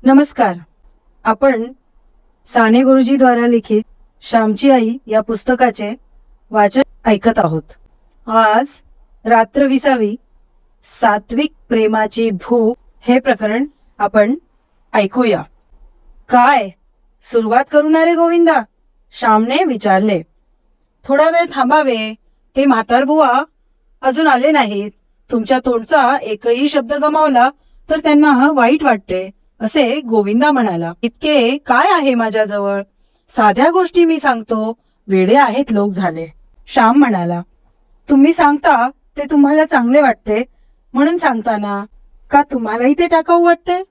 नमस्कार. आपण साने गुरुजी द्वारा लिखित श्यामची आई या पुस्तकाचे वाचन ऐकत आहोत. आज रात्र 20 सात्विक प्रेमाची भूक हे प्रकरण आपण ऐकूया. काय सुरुवात करू ना रे गोविंदा? श्यामने विचारले. थोडा वेळ थांबावे, ते म्हातारबुवा अजून आले नाहीत. तुमच्या तोंडचा एकही शब्द गमावला तर त्यांना वाईट वाटते, असे गोविंदा म्हणाला. इतके काय आहे माझ्याजवळ? साध्या गोष्टी मी सांगतो. वेडे आहेत लोक झाले. श्याम म्हणाला. तुम्ही सांगता ते तुम्हाला चांगले वाटते म्हणून सांगता ना, का तुम्हालाही ते टाकाऊ वाटते?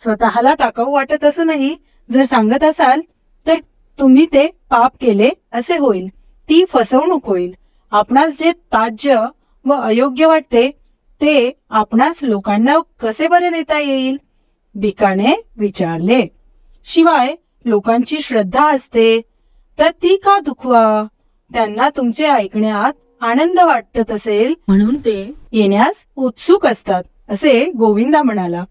स्वतःला टाकाऊ वाटत असूनही जर सांगत असाल तर तुम्ही ते पाप केले असे होईल. ती फसवणूक होईल. आपणास जे ताज्य व अयोग्य वाटते ते आपणास लोकांना कसे बरे देता येईल? भिकाने विचारले. शिवाय लोकांची श्रद्धा असते तर ती का दुखवा? त्यांना तुमचे ऐकण्यात आनंद वाटत असेल म्हणून ते येण्यास उत्सुक असतात, असे गोविंदा म्हणाला.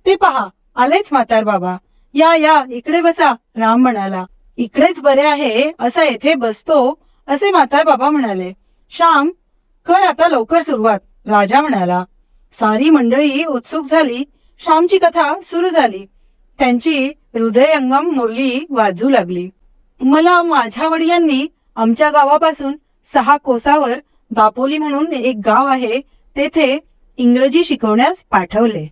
ते पहा, आलेच म्हातार बाबा. या या, इकडे बसा. राम म्हणाला. इकडेच बरे आहे, असा येथे बसतो, असे म्हातार बाबा म्हणाले. श्याम, कर आता लवकर सुरुवात, राजा म्हणाला. सारी मंडळी उत्सुक झाली. श्यामची कथा सुरू झाली. त्यांची हृदयंगम मुरली वाजू लागली. मला माझ्या वडिलांनी आमच्या गावापासून 6 कोसावर दापोली म्हणून एक गाव आहे, तेथे इंग्रजी शिकवण्यास पाठवले.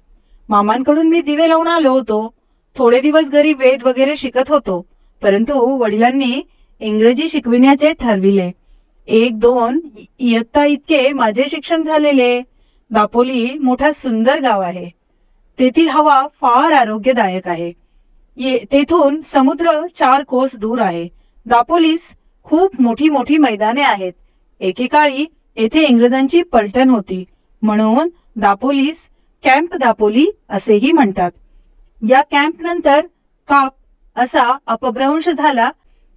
मामांकडून मी दिवे लावून आलो होतो. थोडे दिवस घरी वेद वगैरे शिकत होतो, परंतु वडिलांनी इंग्रजी शिकविण्याचे ठरविले. 1-2 इयत्ता इतके माझे शिक्षण झालेले. दापोली मोठा सुंदर गाव आहे. तेथील हवा फार आरोग्यदायक आहे. तेथून समुद्र 4 कोस दूर आहे. दापोलीस खूप मोठी मोठी मैदाने आहेत. एकेकाळी येथे इंग्रजांची पलटण होती, म्हणून दापोलीस कॅम्प दापोली असेही म्हणतात. या कॅम्प नंतर काप असा अपभ्रंश झाला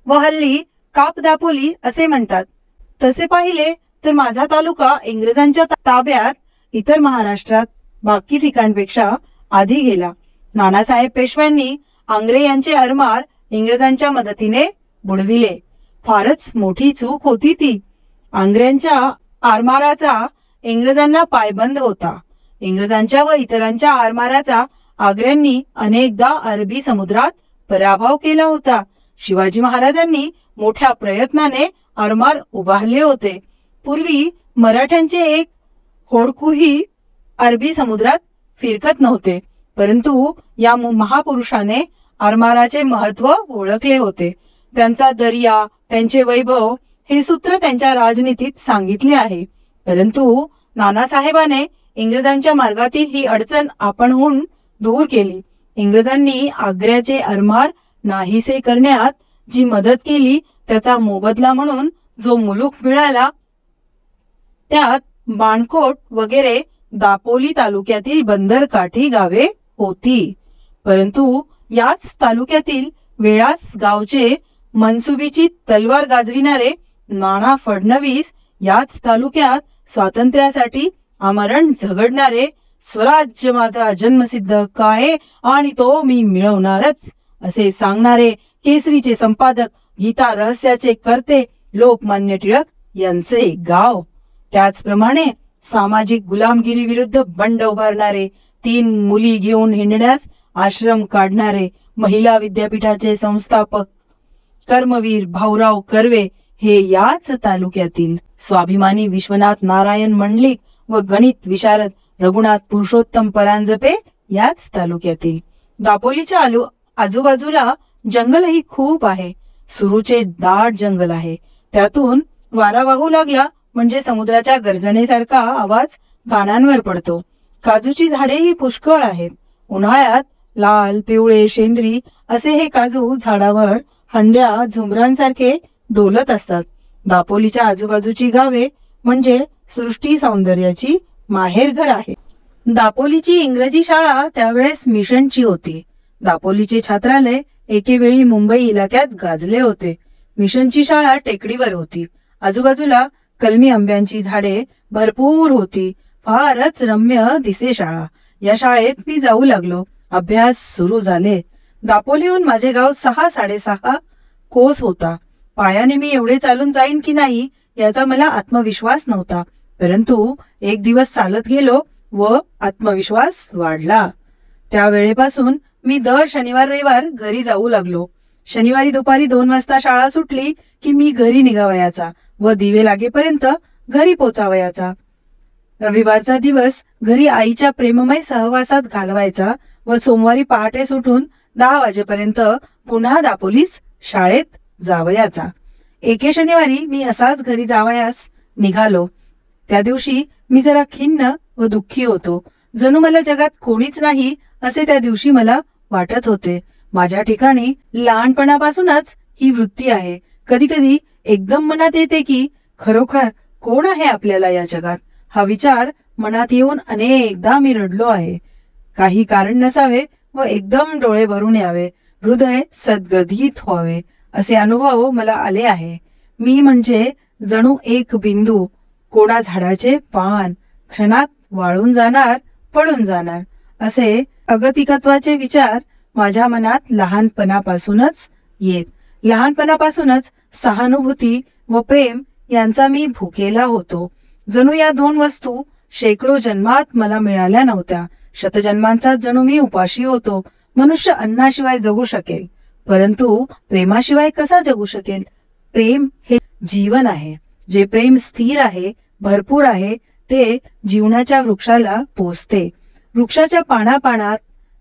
व हल्ली काप दापोली असे म्हणतात. तसे पाहिले तर माझा तालुका इंग्रजांच्या ताब्यात इतर महाराष्ट्रात बाकी ठिकाणपेक्षा आधी गेला. नानासाहेब पेशव्यांनी आंग्रे यांचे आरमार इंग्रजांच्या मदतीने बुडविले. फारच मोठी चूक होती ती. आंग्र्यांच्या आरमाराचा इंग्रजांना पायबंद होता. इंग्रजांच्या व इतरांच्या आरमाराचा आंग्र्यांनी अनेकदा अरबी समुद्रात पराभव केला होता. शिवाजी महाराजांनी मोठ्या प्रयत्नाने आरमार उभारले होते. पूर्वी मराठ्यांचे एक होडकूही अरबी समुद्रात फिरकत नव्हते, परंतु या महापुरुषाने आरमाराचे महत्व ओळखले होते. त्यांचा दर्या, त्यांचे वैभव हे सूत्र त्यांच्या राजनीतीत सांगितले आहे. परंतु नानासाहेबाने इंग्रजांच्या मार्गातील ही अडचण आपणहून दूर केली. इंग्रजांनी आग्र्याचे आरमार नाहीसे करण्यात जी मदत केली त्याचा मोबदला म्हणून जो मुलूक मिळाला, त्यात बाणकोट वगैरे दापोली तालुक्यातील बंदरकाठी गावे होती. परंतु याच तालुक्यातील वेळास गावचे मनसुबीची तलवार गाजविणारे नाना फडणवीस याच तालुक्यात स्वातंत्र्यासाठी आमरण झगडणारे, स्वराज्य माझा जन्मसिद्ध हक्क आहे आणि तो मी मिळवणारच असे सांगणारे केसरीचे संपादक, गीता रहस्याचे कर्ते लोकमान्य टिळक यांचे गाव. त्याचप्रमाणे सामाजिक गुलामगिरी विरुद्ध बंड उभारणारे, 3 मुली घेऊन हिंडण्यास आश्रम काढणारे महिला विद्यापीठाचे संस्थापक कर्मवीर भाऊराव कर्वे हे याच तालुक्यातील. स्वाभिमानी विश्वनाथ नारायण मंडलिक व गणित विशारद रघुनाथ पुरुषोत्तम परांजपे याच तालुक्यातील. दापोलीच्या आजूबाजूला जंगलही खूप आहे. सुरूचे दाट जंगल आहे. त्यातून वारा वाहू लागला म्हणजे समुद्राच्या गर्जनेसारखा आवाज कानांवर पडतो. काजूची झाडेही पुष्कळ आहेत. उन्हाळ्यात लाल, पिवळे, शेंद्री असे हे काजू झाडावर हंड्या झुमरांसारखे डोलत असतात. दापोलीच्या आजूबाजूची गावे म्हणजे सृष्टी सौंदर्याची माहेरघर आहे. दापोलीची इंग्रजी शाळा त्यावेळेस मिशनची होती. दापोलीचे छात्रालय एकेवेळी मुंबई इलाक्यात गाजले होते. मिशनची शाळा टेकडीवर होती. आजूबाजूला कलमी आंब्यांची झाडे भरपूर होती. फारच रम्य दिसे शाळा. या शाळेत मी जाऊ लागलो. अभ्यास सुरू झाले. दापोलीहून माझे गाव 6-6.5 कोस होता. पायाने मी एवढे चालून जाईन की नाही याचा मला आत्मविश्वास नव्हता. परंतु एक दिवस चालत गेलो व आत्मविश्वास वाढला. त्या वेळेपासून मी दर शनिवार रविवार घरी जाऊ लागलो. शनिवारी दुपारी 2 वाजता शाळा सुटली की मी घरी निघावयाचा व दिवे लागेपर्यंत घरी पोचावयाचा. रविवारचा दिवस घरी आईच्या प्रेममय सहवासात घालवायचा व सोमवारी पहाटे सुटून 10 वाजेपर्यंत पुन्हा दापोलीस शाळेत जावयाचा. एके शनिवारी मी असाच घरी जावयास निघालो. त्या दिवशी मी जरा खिन्न व दुःखी होतो. जणू मला जगात कोणीच नाही असे त्या दिवशी मला वाटत होते. माझ्या ठिकाणी लहानपणापासूनच ही वृत्ती आहे. कधी कधी एकदम मनात येते की खरोखर कोण आहे आपल्याला या जगात. हा विचार मनात येऊन अनेकदा मी रडलो आहे. काही कारण नसावे व एकदम डोळे भरून यावे, हृदय सद्गदित व्हावे असे अनुभव मला आले आहे. मी म्हणजे जणू एक बिंदू, कोणा झाडाचे पान, क्षणात वाळून जाणार, पडून जाणार असे अगतिकत्वाचे विचार माझ्या मनात लहानपणापासूनच येत. लहानपणापासूनच सहानुभूती व प्रेम यांचा मी भुकेला होतो. जणू या 2 वस्तू शेकडो जन्मात मला मिळाल्या नव्हत्या. शतजन्मांचा जणू मी उपाशी होतो. मनुष्य अन्नाशिवाय जगू शकेल, परंतु प्रेमाशिवाय कसा जगू शकेल. प्रेम हे जीवन आहे. जे प्रेम स्थिर आहे, भरपूर आहे, ते जीवनाच्या वृक्षाला पोचते. वृक्षाच्या पानापानात,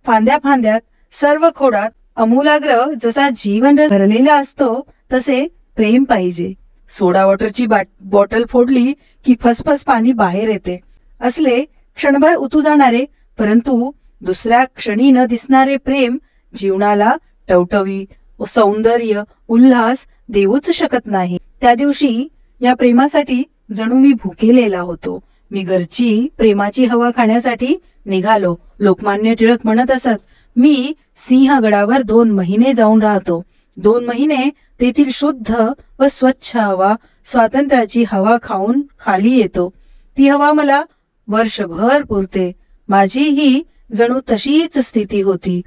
फांद्या फांद्यात, सर्व खोडात अमूलाग्र जसा जीवन भरलेला असतो तसे प्रेम पाहिजे. सोडा वॉटरची बॉटल फोडली की फसफस पाणी बाहेर येते. असले क्षणभर उतू जाणारे परंतु दुसऱ्या क्षणी न दिसणारे प्रेम जीवनाला टवटवी, सौंदर्य, उल्हास देऊच शकत नाही. त्या दिवशी या प्रेमासाठी जणू मी भुकेलेला होतो. मी घरची प्रेमाची हवा खाण्यासाठी निघालो. लोकमान्य टिळक म्हणत असत, मी सिंहगडावर 2 महिने जाऊन राहतो. 2 महिने तेथील शुद्ध व स्वच्छ हवा, स्वातंत्र्याची हवा खाऊन खाली येतो. ती हवा मला वर्षभर पुरते. माझी ही जणू तशीच स्थिती होती.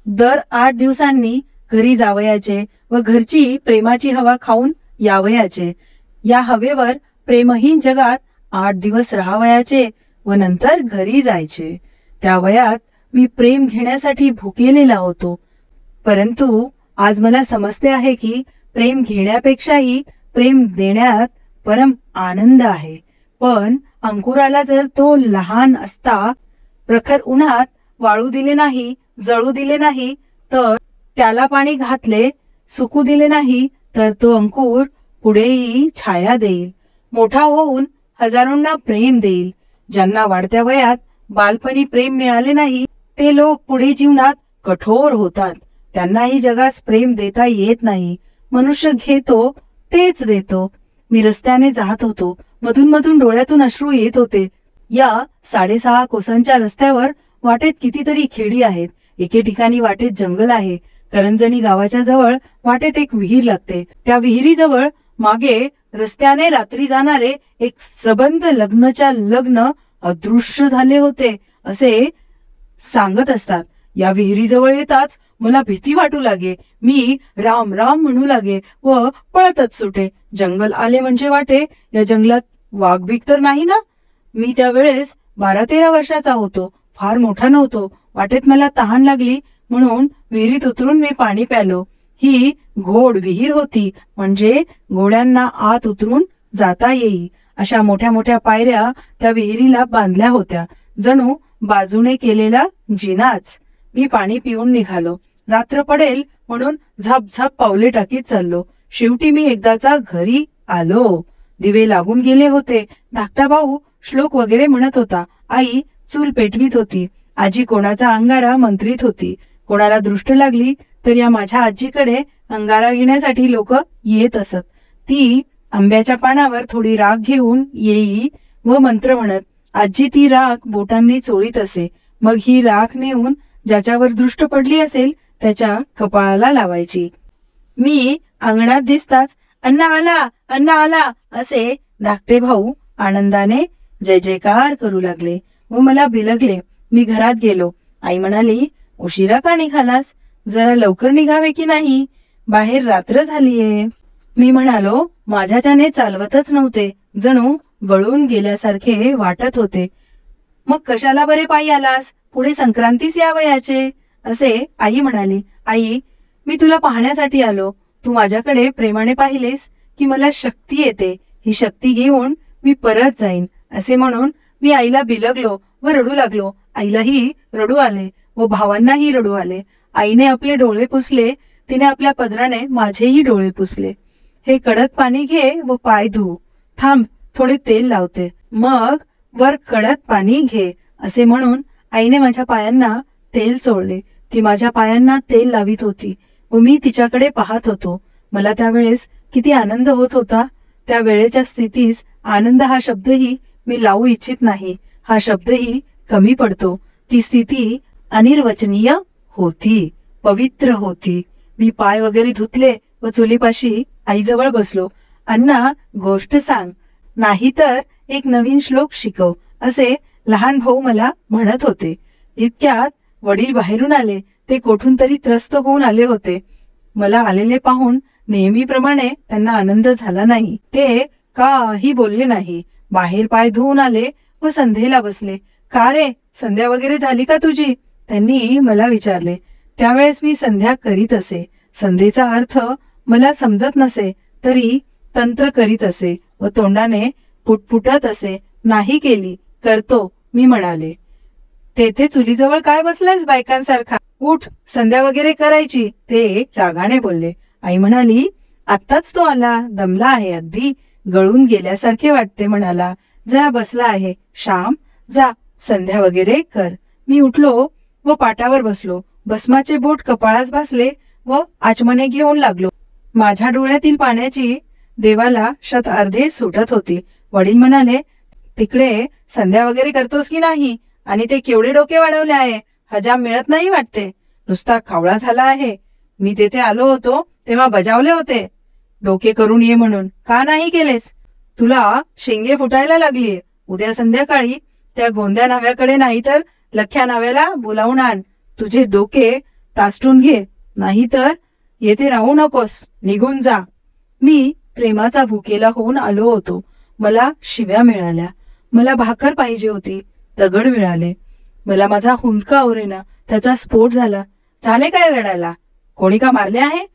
दर 8 दिवसांनी घरी जावयाचे व घरची प्रेमाची हवा खाऊन यावयाचे. या हवेवर प्रेमहीन जगात 8 दिवस राहावयाचे व नंतर घरी जायचे. त्या वयात मी प्रेम घेण्यासाठी भुकेलेला होतो. परंतु आज मला समजते आहे की प्रेम घेण्यापेक्षाही प्रेम देण्यात परम आनंद आहे. पण अंकुराला जर तो लहान असता प्रखर उन्हात वाळू दिले नाही, जळू दिले नाही, तर त्याला पाणी घातले, सुकू दिले नाही, तर तो अंकुर पुढेही छाया देईल, मोठा होऊन हजारोंना प्रेम देईल. ज्यांना वाढत्या वयात बालपणी प्रेम मिळाले नाही ते लोक पुढे जीवनात कठोर होतात. त्यांनाही जगास प्रेम देता येत नाही. मनुष्य घेतो तेच देतो. मी रस्त्याने जात होतो. मधून मधून डोळ्यातून अश्रू येत होते. या 6.5 कोसांच्या रस्त्यावर वाटेत कितीतरी खेडी आहेत. एके ठिकाणी वाटेत जंगल आहे. करंजणी गावाच्या जवळ वाटेत एक विहीर लागते. त्या विहिरीजवळ मागे रस्त्याने रात्री जाणारे एक सबंध लग्न अदृश्य झाले होते असे सांगत असतात. या विहिरीजवळ येताच मला भीती वाटू लागे. मी राम राम म्हणू लागे व पळतच सुटे. जंगल आले म्हणजे वाटे या जंगलात वाघबीक तर नाही ना. मी त्यावेळेस 12-13 वर्षाचा होतो. फार मोठा नव्हतो. वाटेत मला तहान लागली म्हणून विहिरीत उतरून मी पाणी प्यालो. ही घोड विहीर होती, म्हणजे घोड्यांना आत उतरून जाता येई अशा मोठ्या मोठ्या पायऱ्या त्या विहिरीला बांधल्या होत्या, जणू बाजूने केलेला जिनाच. मी पाणी पिऊन निघालो. रात्र पडेल म्हणून झपझप पावले टाकीत चाललो. शेवटी मी एकदाचा घरी आलो. दिवे लागून गेले होते. धाकटा भाऊ श्लोक वगैरे म्हणत होता. आई चूल पेटवीत होती. आजी कोणाचा अंगारा मंत्रीत होती. कोणाला दृष्ट लागली तर या माझ्या आजीकडे अंगारा घेण्यासाठी लोक येत असत. ती आंब्याच्या पानावर थोडी राख घेऊन येई व मंत्र म्हणत आजी ती राख बोटांनी चोळीत असे. मग ही राख नेऊन ज्याच्यावर दृष्ट पडली असेल त्याच्या कपाळाला लावायची. मी अंगणात दिसताच अण्णा आला, अण्णा आला असे धाकटे भाऊ आनंदाने जय जयकार करू लागले व मला बिलगले. मी घरात गेलो. आई म्हणाली, उशिरा का निघालास? जरा लवकर निघावे की नाही? बाहेर रात्र झालीये. मी म्हणालो, माझ्याच्याने चालवतच नव्हते, जणू गळून गेल्यासारखे वाटत होते. मग कशाला बरे पायी आलास? पुढे संक्रांतीस यावयाचे. असे आई म्हणाली. आई, मी तुला पाहण्यासाठी आलो. तू माझ्याकडे प्रेमाने पाहिलेस की मला शक्ती येते. ही शक्ती घेऊन मी परत जाईन. असे म्हणून मी आईला बिलगलो व रडू लागलो. आईलाही रडू आले व भावांनाही रडू आले. आईने आपले डोळे पुसले. तिने आपल्या पदराने माझेही डोळे पुसले. हे कडक पाणी घे व पाय धु. थांब, थोडे तेल लावते. मग वर कडक पाणी घे. असे म्हणून आईने माझ्या पायांना तेल चोळले. ती माझ्या पायांना तेल लावित होती व मी तिच्याकडे पाहत होतो. मला त्यावेळेस किती आनंद होत होता. त्या वेळेच्या स्थितीस आनंद हा शब्दही मी लावू इच्छित नाही. हा शब्दही कमी पडतो. ती स्थिती अनिर्वचनीय होती, पवित्र होती. मी पाय वगैरे धुतले व चुलीपाशी आईजवळ बसलो. अण्णा, गोष्ट सांग, नाहीतर एक नवीन श्लोक शिकव, असे लहान भाऊ मला म्हणत होते. इतक्यात वडील बाहेरून आले. ते कोठून तरी त्रस्त होऊन आले होते. मला आलेले पाहून नेहमीप्रमाणे त्यांना आनंद झाला नाही. ते काही बोलले नाही. बाहेर पाय धुवून आले व संध्येला बसले. का रे, संध्या वगैरे झाली का तुझी? त्यांनी मला विचारले. त्यावेळेस मी संध्या करीत असे. संध्येचा अर्थ मला समजत नसे तरी तंत्र करीत असे व तोंडाने पुटपुटत असे. नाही केली, करतो, मी म्हणाले. तेथे चुलीजवळ काय बसलायस बायकांसारखा? उठ, संध्या वगैरे करायची, ते रागाने बोलले. आई म्हणाली, आत्ताच तो आला, दमला आहे, अगदी गळून गेल्यासारखे वाटते म्हणाला. जरा बसला आहे. श्याम, जा संध्या वगैरे कर. मी उठलो व पाटावर बसलो. भस्माचे बोट कपाळास भासले व आचमने घेऊन लागलो. माझ्या डोळ्यातील पाण्याची देवाला शत अर्धे सुटत होती. वडील म्हणाले, तिकडे संध्या वगैरे करतोस की नाही? आणि ते केवढे डोके वाढवले आहे. हजाम मिळत नाही वाटते. नुसता कावळा झाला आहे. मी तेथे आलो होतो तेव्हा बजावले होते डोके करून ये म्हणून. का नाही केलेस? तुला शिंगे फुटायला लागलीये. उद्या संध्याकाळी त्या गोंद्या नाव्याकडे नाही तर लख्या नाव्याला बोलावून आण. तुझे डोके तासटून घे, नाहीतर येथे राहू नकोस, निघून जा. मी प्रेमाचा भुकेला होऊन आलो होतो. मला शिव्या मिळाल्या. मला भाकर पाहिजे होती. दगड मिळाले. मला माझा हुंदका आवरेना. त्याचा स्फोट झाला. झाले काय रडायला? कोणी का मारले आहे?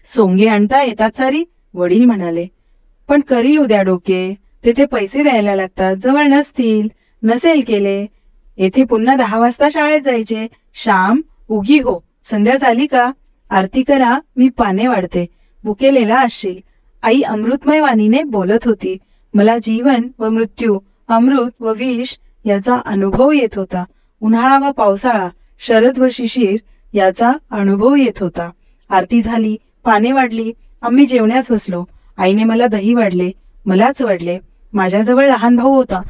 सोंगे आणता येतात सारी, वडील म्हणाले. पण करील उद्या डोके. तेथे पैसे द्यायला लागतात. जवळ नसतील. नसेल केले. येथे पुन्हा 10 वाजता शाळेत जायचे. श्याम, उगी हो. संध्या झाली का? आरती करा, मी पाने वाढते. भुकेलेला असशील. आई अमृतमय वाणीने बोलत होती. मला जीवन व मृत्यू, अमृत व विष याचा अनुभव येत होता. उन्हाळा व पावसाळा, शरद व शिशिर याचा अनुभव येत होता. आरती झाली, पाने वाढली. आम्ही जेवण्यास बसलो. आईने मला दही वाढले. मलाच वाढले. माझ्याजवळ लहान भाऊ होता.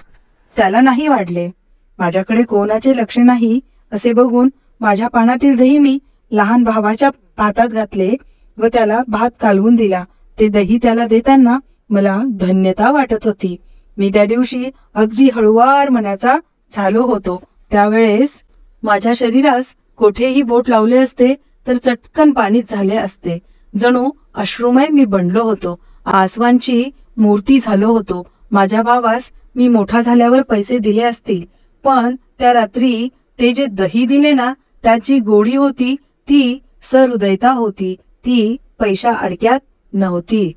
त्याला नाही वाढले. माझ्याकडे कोणाचे लक्ष नाही असे बघून माझ्या पानातील दही मी लहान भावाच्या भातात घातले व त्याला भात कालवून दिला. ते दही त्याला देताना मला धन्यता वाटत होती. मी त्या दिवशी अगदी हळुवार मनाचा झालो होतो. त्यावेळेस माझ्या शरीरास कोठेही बोट लावले असते तर चटकन पाणीच झाले असते. जणू अश्रुमय मी बनलो होतो. आसवांची मूर्ती झालो होतो. माझ्या भावास मी मोठा झाल्यावर पैसे दिले असतील, पण त्या रात्री ते जे दही दिले ना, त्याची गोडी होती ती सहृदयता होती. ती पैशा अडक्यात नव्हती.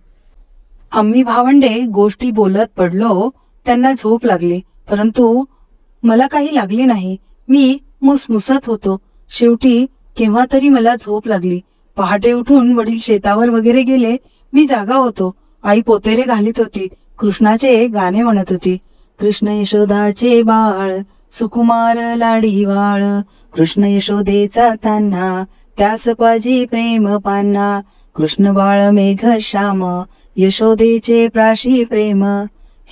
आम्ही भावंडे गोष्टी बोलत पडलो. त्यांना झोप लागली, परंतु मला काही लागले नाही. मी मुसमुसत होतो. शेवटी केव्हा तरी मला झोप लागली. पहाटे उठून वडील शेतावर वगैरे गेले. मी जागा होतो. आई पोतेरे घालीत होती. कृष्णाचे गाणे म्हणत होती. कृष्ण यशोदाचे बाळ, सुकुमार लाडी वाळ, कृष्ण यशोदेचा तान्हा, त्यास पाजी प्रेम पान्हा, कृष्ण बाळ मेघ श्याम, यशोदेचे प्राशी प्रेम.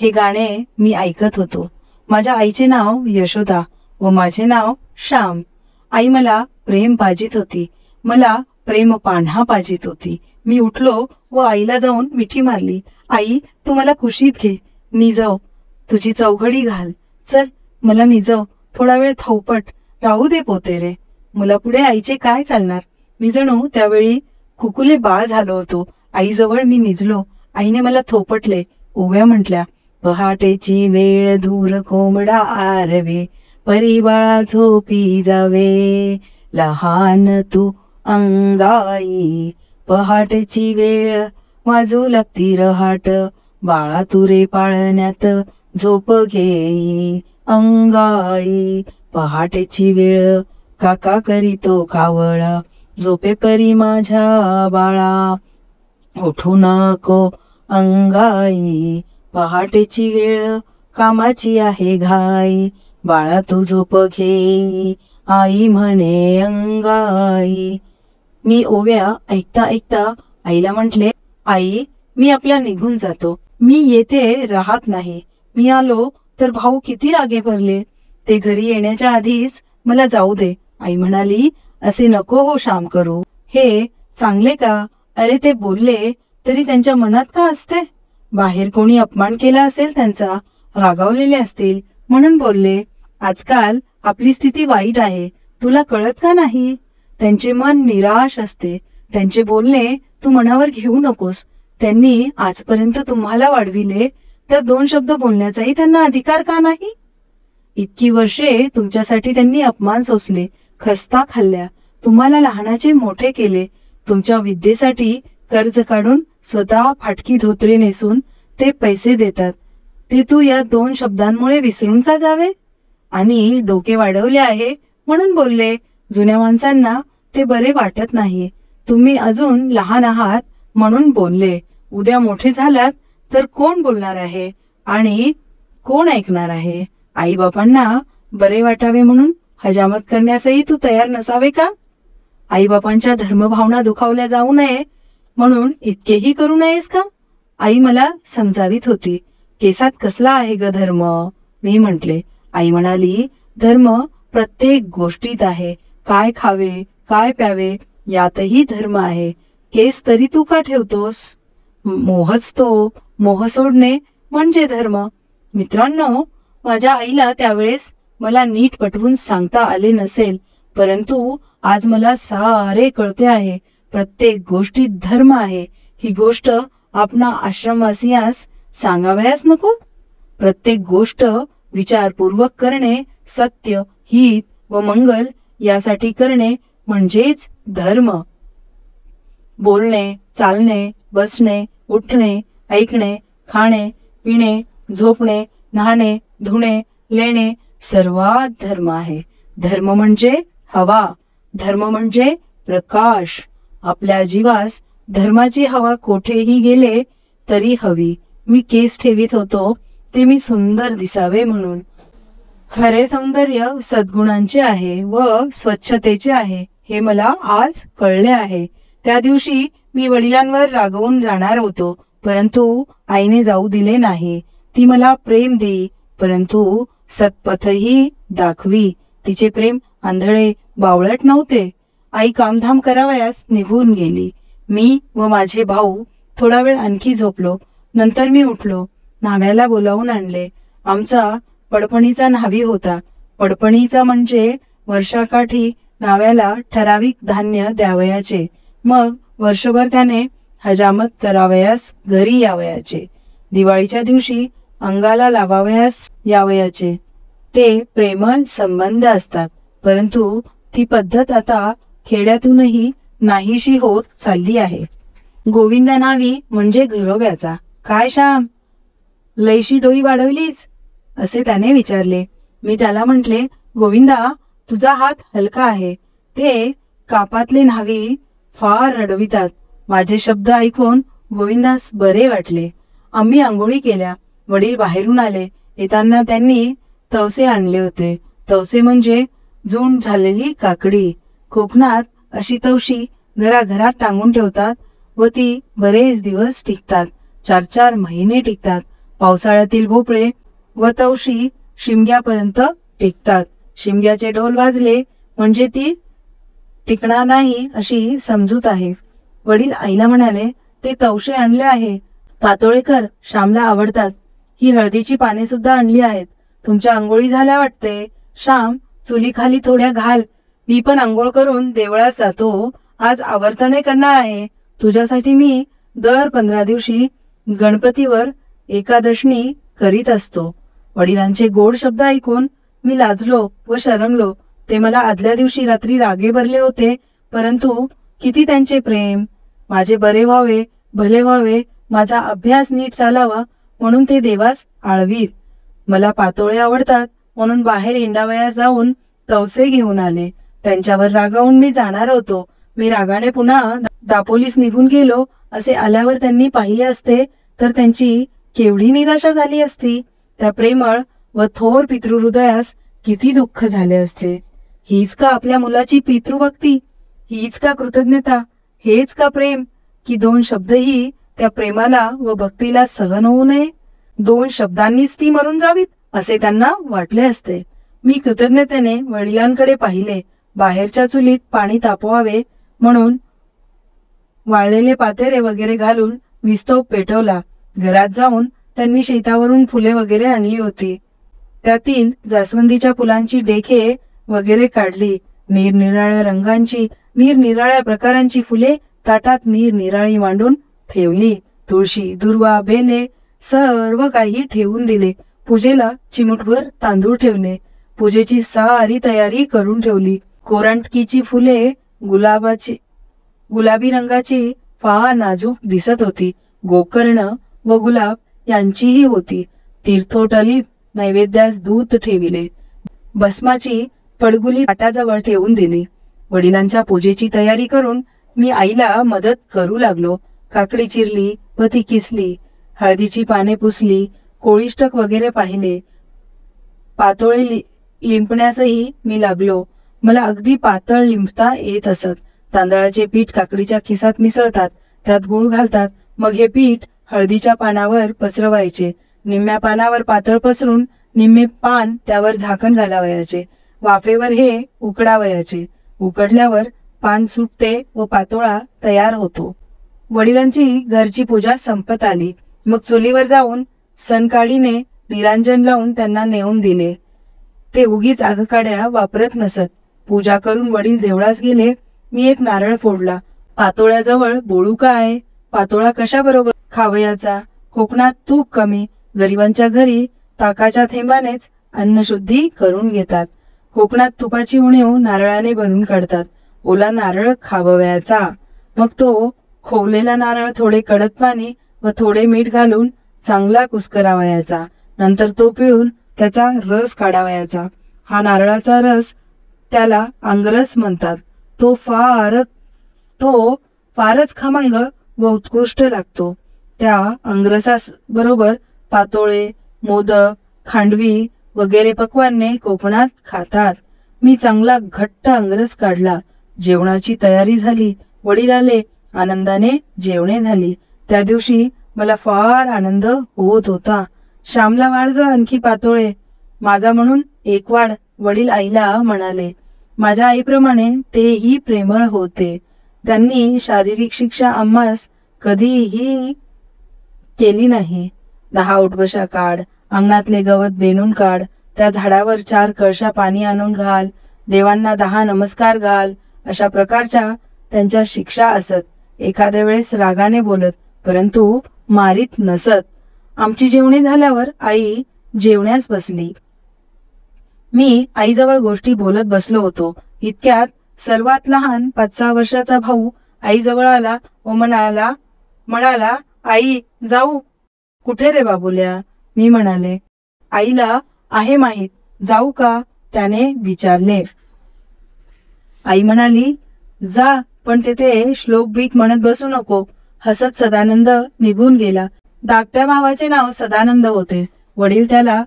हे गाणे मी ऐकत होतो. माझ्या आईचे नाव यशोदा व माझे नाव श्याम. आई मला प्रेम पाजित होती. मला प्रेम पान्हा पाजित होती. मी उठलो व आईला जाऊन मिठी मारली. आई, तू मला कुशीत घे. निजव, तुझी चौघडी घाल. चल, मला निजव. थोडा वेळ थाऊपट. राहू दे पोते रे, मुलापुढे आईचे काय चालणार. मी जणू त्यावेळी कुकुले बाळ झालो होतो. आईजवळ मी निजलो. आईने मला थोपटले. ओव्या म्हटल्या, पहाटेची वेळ धूर कोंबडा आरवे, परी बाळा झोपी जावे, लहान तू अंगाई. पहाटेची वेळ वाजू लागती रहाट, बाळा तुरे पाळण्यात झोप घेई अंगाई. पहाटेची वेळ काका करीतो कावळा, झोपे परी माझ्या बाळा, उठू नको अंगाई. पहाटेची वेळ कामाची आहे घाई, बाळा तू झोप घेई आई म्हणे अंगाई. मी ओव्या ऐकता ऐकता आईला म्हटले, आई मी आपल्या निघून जातो. मी येथे राहत नाही. मी आलो तर भाऊ किती रागे भरले. ते घरी येण्याच्या आधीच मला जाऊ दे. आई म्हणाली, असे नको हो श्याम करू. हे चांगले का. अरे ते बोलले तरी त्यांच्या मनात का असते. बाहेर कोणी अपमान केला असेल त्यांचा, रागावलेले असतील म्हणून बोलले. आजकाल आपली स्थिती वाईट आहे, तुला कळत का नाही. त्यांचे मन निराश असते. त्यांचे बोलणे तू मनावर घेऊ नकोस. त्यांनी आजपर्यंत तुम्हाला वाढविले तर 2 शब्द बोलण्याचाही त्यांना अधिकार का नाही. इतकी वर्षे तुमच्यासाठी त्यांनी अपमान सोसले, खस्ता खाल्ल्या, तुम्हाला लहानाचे मोठे केले. तुमच्या विद्येसाठी कर्ज काढून स्वतः फाटकी धोतरे नेसून ते पैसे देतात. ते तू या 2 शब्दांमुळे विसरून का जावे. आणि डोके वाढवले आहे म्हणून बोलले. जुन्या माणसांना ते बरे वाटत नाही. तुम्ही अजून लहान आहात म्हणून बोलले. उद्या मोठे झालात तर कोण बोलणार आहे आणि कोण ऐकणार आहे. आई बापांना बरे वाटावे म्हणून हजामत करण्यासही तू तयार नसावे का. आई बापांच्या धर्मभावना दुखावल्या जाऊ नये म्हणून इतकेही करू नयेस का. आई मला समजावीत होती. केसात कसला आहे ग धर्म. मी म्हटले. आई म्हणाली, धर्म प्रत्येक गोष्टीत आहे. काय खावे काय प्यावे यातही धर्म आहे. केस तरी तू का ठेवतोस. मोहच तो. मोह सोडणे म्हणजे धर्म. मित्रांनो, माझ्या आईला त्यावेळेस मला नीट पटवून सांगता आले नसेल, परंतु आज मला सारे कळते आहे. प्रत्येक गोष्टीत धर्म आहे. ही गोष्ट आपणा आश्रमवासियास सांगावयास नको. प्रत्येक गोष्ट विचारपूर्वक करणे, सत्य, हित व मंगल यासाठी करणे म्हणजेच धर्म. बोलणे, चालणे, बसणे, उठणे, ऐकणे, खाणे, पिणे, झोपणे, न्हाणे, धुणे, लेणे सर्वात धर्म आहे. धर्म म्हणजे हवा. धर्म म्हणजे प्रकाश. आपल्या जीवास धर्माची हवा कोठेही गेले तरी हवी. मी केस ठेवीत होतो ते मी सुंदर दिसावे म्हणून. खरे सौंदर्य सद्गुणांचे आहे व स्वच्छतेचे आहे हे मला आज कळले आहे. त्या दिवशी मी वडिलांवर रागवून जाणार होतो, परंतु आईने जाऊ दिले नाही. ती मला प्रेम देई, परंतु सत्पथही दाखवी. तिचे प्रेम आंधळे बावळट नव्हते. आई कामधाम करावयास निघून गेली. मी व माझे भाऊ थोडा वेळ आणखी झोपलो. नंतर मी उठलो. न्हाव्याला बोलावून आणले. आमचा पडपणीचा न्हावी होता. पडपणीचा म्हणजे वर्षाकाठी न्हाव्याला ठराविक धान्य द्यावयाचे. मग वर्षभर त्याने हजामत करावयास घरी यावयाचे. दिवाळीच्या दिवशी अंगाला लावावयास यावयाचे. ते प्रेमळ संबंध असतात, परंतु ती पद्धत आता खेड्यातूनही नाहीशी होत चालली आहे. गोविंदा नावी म्हणजे घरोब्याचा. काय श्याम, लयशी डोई वाढवलीच असे त्याने विचारले. मी त्याला म्हटले, गोविंदा तुझा हात हलका आहे. ते कापातले न्हावी फार रडवितात. माझे शब्द ऐकून गोविंदास बरे वाटले. आम्ही आंघोळी केल्या. वडील बाहेरून आले. येताना त्यांनी तवसे आणले होते. तवसे म्हणजे जून झालेली काकडी. कोकणात अशी तवशी घराघरात टांगून ठेवतात व ती बरेच दिवस टिकतात. 4-4 महिने टिकतात. पावसाळ्यातील भोपळे व तवशी शिमग्यापर्यंत टिकतात. शिमग्याचे ढोल वाजले म्हणजे ती टिकणार नाही अशी समजूत आहे. वडील आईला म्हणाले, ते तवशे आणले आहे. पातोळे कर, श्यामला आवडतात. ही हळदीची पाने सुद्धा आणली आहेत. तुमच्या आंघोळी झाल्या वाटते. श्याम चुलीखाली थोड्या घाल, मी पण आंघोळ करून देवळात जातो. आज आवर्तने करणार आहे. तुझ्यासाठी मी दर 15 दिवशी गणपतीवर एकादशनी करीत असतो. वडिलांचे गोड शब्द ऐकून मी लाजलो व शरमलो. ते मला आदल्या दिवशी रात्री रागे भरले होते, परंतु किती त्यांचे प्रेम. माझे बरे व्हावे, भले व्हावे, माझा अभ्यास नीट चालावा म्हणून ते देवास आळवीत. मला पातोळे आवडतात म्हणून बाहेर हिंडावयास जाऊन तवसे घेऊन आले. त्यांच्यावर रागावून मी जाणार होतो. मी रागाने पुन्हा दापोलीस निघून गेलो असे आल्यावर त्यांनी पाहिले असते तर त्यांची केवढी निराशा झाली असती. त्या प्रेमळ व थोर पितृहृदयास किती दुःख झाले असते. हीच का आपल्या मुलाची पितृभक्ती, हीच का कृतज्ञता, हेच का प्रेम, की 2 शब्दही त्या प्रेमाला व भक्तीला सहन होऊ नये. 2 शब्दांनीच ती मरून जावीत असे त्यांना वाटले असते. मी कृतज्ञतेने वडिलांकडे पाहिले. बाहेरच्या चुलीत पाणी तापवावे म्हणून वाळलेले पातेरे वगैरे घालून विस्तव पेटवला. घरात जाऊन त्यांनी शेतावरून फुले वगैरे आणली होती. त्यातील जास्वंदीच्या फुलांची डेखे वगैरे काढली. निरनिराळ्या रंगांची, निरनिराळ्या प्रकारांची फुले ताटात निरनिराळी मांडून ठेवली. तुळशी, दुर्वा, बेले सर्व काही ठेवून दिले. पूजेला चिमुटभर तांदूळ ठेवले. पूजेची सारी तयारी करून ठेवली. कोरांटकीची फुले गुलाबी रंगाची फार नाजूक दिसत होती. गोकर्ण व गुलाब यांचीही होती. तीर्थोटलीत नैवेद्यास दूध ठेविले. भस्माची पडगुली पाटाजवळ ठेवून दिली. वडिलांच्या पूजेची तयारी करून मी आईला मदत करू लागलो. काकडी चिरली व ती किसली. हळदीची पाने पुसली. कोळिष्टक वगैरे पाहिले. पातोळे लिंपण्यासही मी लागलो. मला अगदी पातळ लिंपता येत असत. तांदळाचे पीठ काकडीच्या खिसात मिसळतात, त्यात गूळ घालतात. मग हे पीठ हळदीच्या पानावर पसरवायचे. निम्म्या पानावर पातळ पसरून निम्मे पान त्यावर झाकण घालावयाचे. वाफेवर हे उकडावयाचे. उकडल्यावर पान सुटते व पातोळा तयार होतो. वडिलांची घरची पूजा संपत आली. मग चुलीवर जाऊन सनकाळीने निरांजन लावून त्यांना नेऊन दिले. ते उगीच आगकाड्या वापरत नसत. पूजा करून वडील देवळास गेले. मी एक नारळ फोडला. पातोळ्याजवळ बोळू काय, पातोळा कशा बरोबर खावयाचा. कोकणात तूप कमी. गरिबांच्या घरी ताकाच्या थेंबानेच अन्नशुद्धी करून घेतात. कोकणात तुपाची उणीव नारळाने भरून काढतात. ओला नारळ खावयाचा. मग तो खोवलेला नारळ थोडे कडक पाणी व थोडे मीठ घालून चांगला कुस्करावयाचा. नंतर तो पिळून त्याचा रस काढावयाचा. हा नारळाचा रस त्याला आंगरस म्हणतात. तो फारच खमंग व उत्कृष्ट लागतो. त्या आंगरसास बरोबर पातोळे, मोदक, खांडवी वगैरे पक्वान्ने कोकणात खातात. मी चांगला घट्ट आंगरस काढला. जेवणाची तयारी झाली. वडील आले. आनंदाने जेवणे झाली. त्या दिवशी मला फार आनंद होत होता. श्यामला वाढ ग आणखी पातोळे. माझा म्हणून एक वाढ, वडील आईला म्हणाले. माझ्या आईप्रमाणे तेही प्रेमळ होते. त्यांनी शारीरिक शिक्षा आम्हास कधीही केली नाही. 10 उठबशा काढ, अंगणातले गवत बेनून काढ, त्या झाडावर 4 कळशा पाणी आणून घाल, देवांना 10 नमस्कार घाल, अशा प्रकारच्या त्यांच्या शिक्षा असत. एखाद्या वेळेस रागाने बोलत, परंतु मारीत नसत. आमची जेवणी झाल्यावर आई जेवण्यास बसली. मी आईजवळ गोष्टी बोलत बसलो होतो. इतक्यात सर्वात लहान 5-6 वर्षाचा भाऊ आईजवळ आला व म्हणाला, आई जाऊ. कुठे रे बाबुल्या? मी म्हणाले. आईला आहे माहीत. जाऊ का? त्याने विचारले. आई म्हणाली, जा, पण तेथे श्लोक बीक म्हणत बसू नको. हसत सदानंद निघून गेला. धाकट्या भावाचे नाव सदानंद होते. वडील त्याला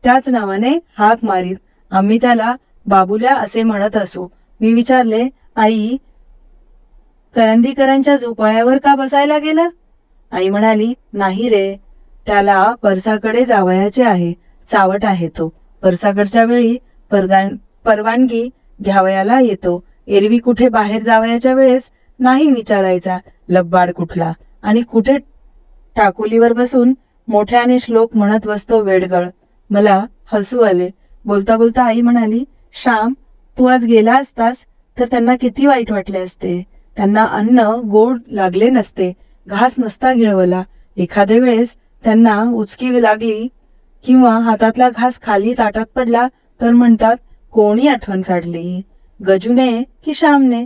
त्याच नावाने हाक मारीत. आम्ही त्याला बाबुल्या असे म्हणत असू. मी विचारले, आई, करंदीकरांच्या झोपाळ्यावर का बसायला गेला? आई म्हणाली, नाही रे, त्याला परसाकडे जावयाचे आहे. चावट आहे तो. परसाकडच्या वेळी परवानगी घ्यावयाला येतो. एरवी कुठे बाहेर जावयाच्या वेळेस नाही विचारायचा लब्बाड कुठला, आणि कुठे टाकुलीवर बसून मोठ्याने श्लोक म्हणत बसतो वेडगळ. मला हसू आले. बोलता बोलता आई म्हणाली, श्याम, तू आज गेला असतास तर त्यांना किती वाईट वाटले असते. त्यांना अन्न गोड लागले नसते, घास नसता गिळवला. एखाद्या वेळेस त्यांना उचकी लागली किंवा हातातला घास खाली ताटात पडला तर म्हणतात, कोणी आठवण काढली, गजूने की श्यामने?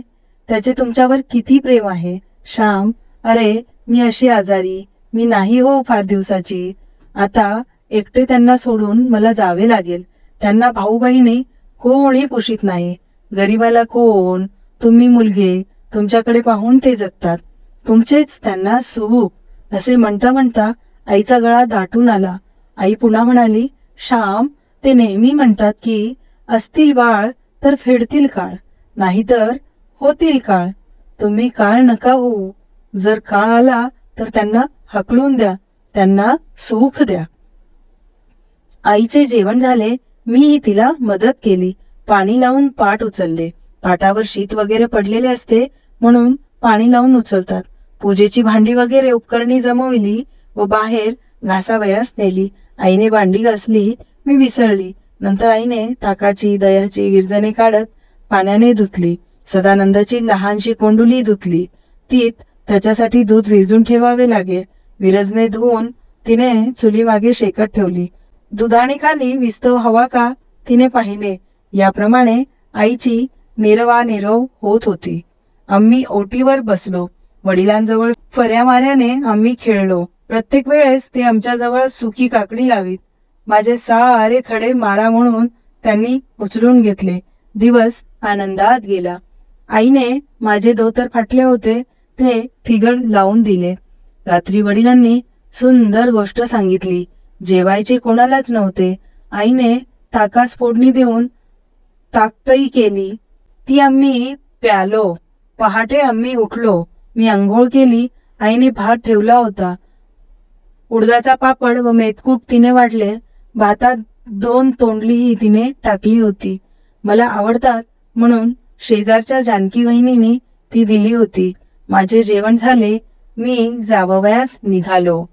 त्याचे तुमच्यावर किती प्रेम आहे. श्याम, अरे मी अशी आजारी, मी नाही हो फार दिवसाची. आता एकटे त्यांना सोडून मला जावे लागेल. त्यांना भाऊ बहिणी कोणी पोषित नाही. गरीबाला कोण? तुम्ही मुलगे, तुमच्याकडे पाहून ते जगतात, तुमचेच त्यांना सुख. असे म्हणता म्हणता आईचा गळा दाटून आला. आई पुन्हा म्हणाली, श्याम, ते नेहमी म्हणतात की असतील बाळ तर फेडतील काळ, नाहीतर होतील काळ. तुम्ही काळ नका होऊ. जर काळ आला तर त्यांना हकलून द्या, त्यांना सुख द्या. आईचे जेवण झाले. मीही तिला मदत केली. पाणी लावून पाट उचलले. पाटावर शीत वगैरे पडलेले असते म्हणून पाणी लावून उचलतात. पूजेची भांडी वगैरे उपकरणी जमवली व बाहेर घासावयास नेली. आईने भांडी घासली, मी विसळली. नंतर आईने ताकाची दह्याची विरजणे काढत पाण्याने धुतली. सदानंदाची लहानशी कोंडुली धुतली. तीत त्याच्यासाठी दूध विरजून ठेवावे लागेल. विरजणे धुवून तिने चुली मागे शेकत ठेवली. दुधाने खाली विस्तव हवा का तिने पाहिले. याप्रमाणे आईची निरवानिरव होत होती. आम्ही ओटीवर बसलो. वडिलांजवळ फऱ्या माऱ्याने आम्ही खेळलो. प्रत्येक वेळेस ते आमच्याजवळ सुकी काकडी लावीत. माझे सारे खडे मारा म्हणून त्यांनी उचलून घेतले. दिवस आनंदात गेला. आईने माझे धोतर फाटले होते ते ठिगळ लावून दिले. रात्री वडिलांनी सुंदर गोष्ट सांगितली. जेवायचे कोणालाच नव्हते. आईने ताकास फोडणी देऊन ताकतई केली. ती आम्ही प्यालो. पहाटे आम्ही उठलो. मी आंघोळ केली. आईने भात ठेवला होता. उडदाचा पापड व मेथकूट तिने वाढले. भातात 2 तोंडलीही तिने टाकली होती. मला आवडतात म्हणून शेजारच्या जानकी वहिनीने ती दिली होती. माझे जेवण झाले. मी जावयास निघालो.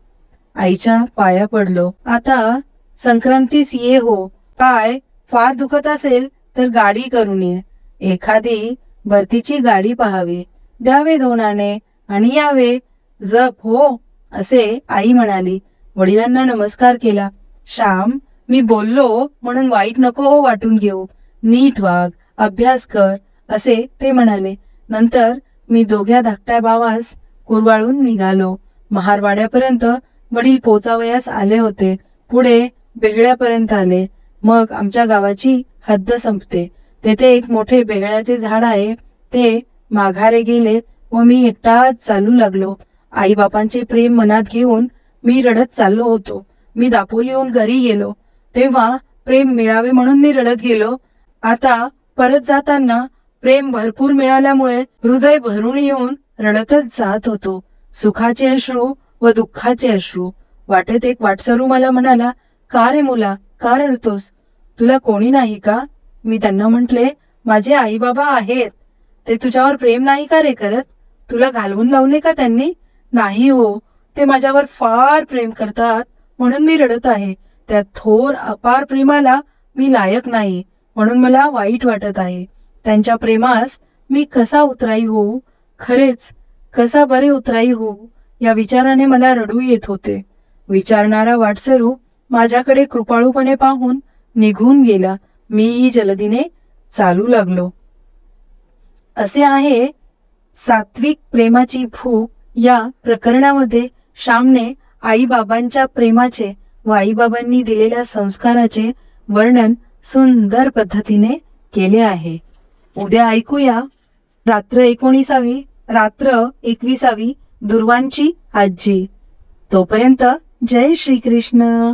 आईच्या पाया पडलो. आता संक्रांतीस ये हो. पाय फार दुखत असेल तर गाडी करून ये. एखादी भरतीची गाडी पाहावी. द्यावे 2 आणे आणि यावे. जप हो, असे आई म्हणाली. वडिलांना नमस्कार केला. श्याम, मी बोललो म्हणून वाईट नको हो वाटून घेऊ. नीट वाग, अभ्यास कर, असे ते म्हणाले. नंतर मी दोघ्या धाकट्या भावास कुरवाळून निघालो. महारवाड्यापर्यंत वडील पोचावयास आले होते. पुढे बेगळ्यापर्यंत आले. मग आमच्या गावाची हद्द संपते. तेथे एक मोठे बेगळ्याचे झाड आहे. ते माघारे गेले व मी एकटाच चालू लागलो. आई बापांचे प्रेम मनात घेऊन मी रडत चाललो होतो. मी दापोलीहून घरी गेलो तेव्हा प्रेम मिळावे म्हणून मी रडत गेलो. आता परत जाताना प्रेम भरपूर मिळाल्यामुळे हृदय भरून येऊन रडतच जात होतो. सुखाचे अश्रू व दुःखाचे अश्रू. वाटेत एक वाटसरू मला म्हणाला, का रे मुला, का रडतोस? तुला कोणी नाही का? मी त्यांना म्हटले, माझे आई बाबा आहेत. ते तुझ्यावर प्रेम नाही का रे करत? तुला घालवून लावले का त्यांनी? नाही हो, ते माझ्यावर फार प्रेम करतात म्हणून मी रडत आहे. त्या थोर अपार प्रेमाला मी लायक नाही म्हणून मला वाईट वाटत आहे. त्यांच्या प्रेमास मी कसा उतराई होऊ? खरेच कसा बरे उतराई होऊ या विचाराने मला रडू येत होते. विचारणारा वाटसरू माझ्याकडे कृपाळूपणे पाहून निघून गेला. मीही जलदीने चालू लागलो. असे आहे सात्विक प्रेमाची भूक या प्रकरणामध्ये श्यामने आईबाबांच्या प्रेमाचे व आईबाबांनी दिलेल्या संस्काराचे वर्णन सुंदर पद्धतीने केले आहे. उद्या ऐकूया रात्र 19वी रात्र 21वी दुर्वांची आजी. तोपर्यंत जय श्री कृष्ण.